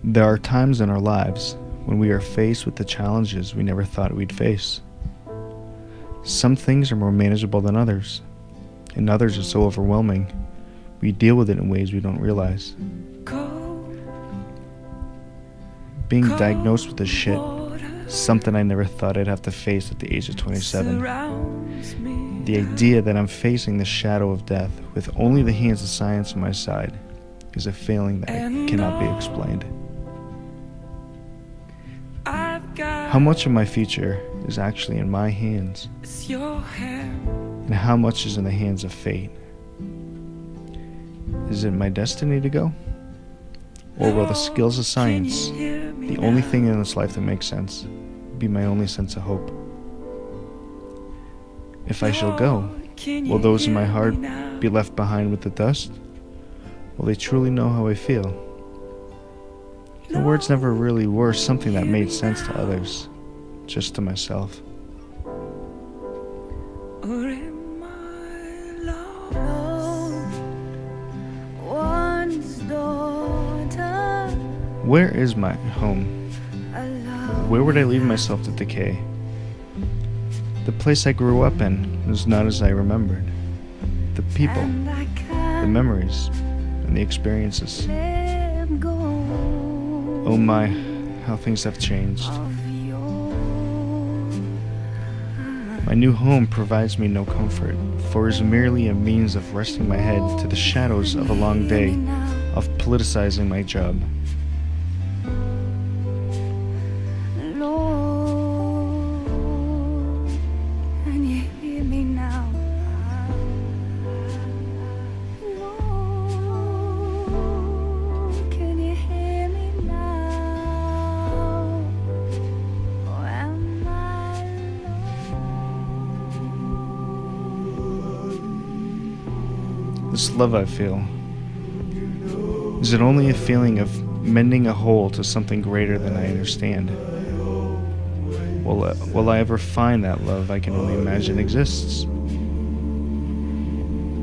There are times in our lives when we are faced with the challenges we never thought we'd face. Some things are more manageable than others, and others are so overwhelming, we deal with it in ways we don't realize. Being diagnosed with this shit, something I never thought I'd have to face at the age of 27. The idea that I'm facing the shadow of death with only the hands of science on my side is a feeling that cannot be explained. How much of my future is actually in my hands, and how much is in the hands of fate? Is it my destiny to go? Or will the skills of science, the only thing in this life that makes sense, be my only sense of hope? If I shall go, will those in my heart be left behind with the dust? Will they truly know how I feel? The words never really were something that made sense to others, just to myself. Where is my home? Where would I leave myself to decay? The place I grew up in is not as I remembered. The people, the memories, and the experiences. Oh my, how things have changed. My new home provides me no comfort, for it is merely a means of resting my head to the shadows of a long day of politicizing my job. This love I feel, is it only a feeling of mending a hole to something greater than I understand? Will I ever find that love I can only imagine exists?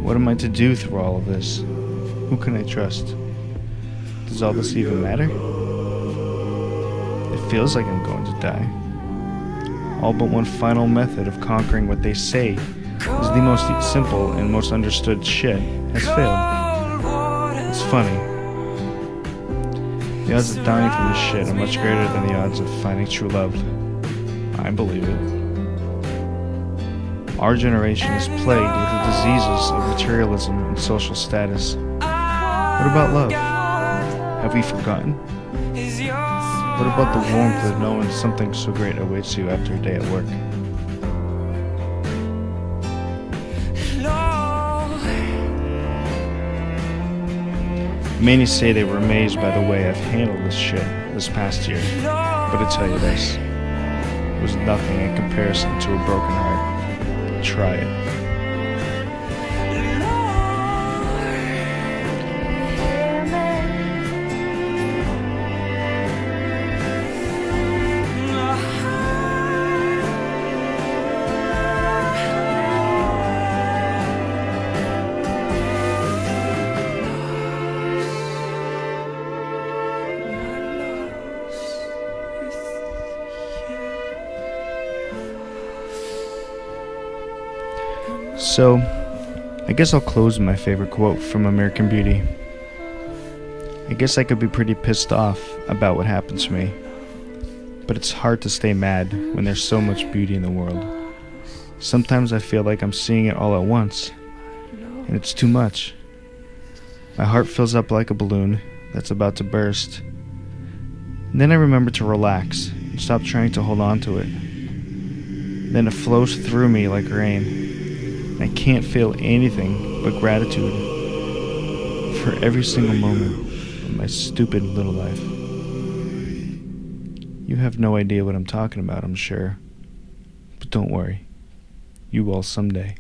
What am I to do through all of this? Who can I trust? Does all this even matter? It feels like I'm going to die. All but one final method of conquering what they say is the most simple and most understood shit has failed. It's funny. The odds of dying from this shit are much greater than the odds of finding true love. I believe it. Our generation is plagued with the diseases of materialism and social status. What about love? Have we forgotten? What about the warmth of knowing something so great awaits you after a day at work? Many say they were amazed by the way I've handled this shit this past year, but I tell you this, it was nothing in comparison to a broken heart. Try it. So, I guess I'll close with my favorite quote from American Beauty. I guess I could be pretty pissed off about what happened to me, but it's hard to stay mad when there's so much beauty in the world. Sometimes I feel like I'm seeing it all at once, and it's too much. My heart fills up like a balloon that's about to burst. And then I remember to relax and stop trying to hold on to it. Then it flows through me like rain. I can't feel anything but gratitude for every single moment of my stupid little life. You have no idea what I'm talking about, I'm sure. But don't worry. You will someday.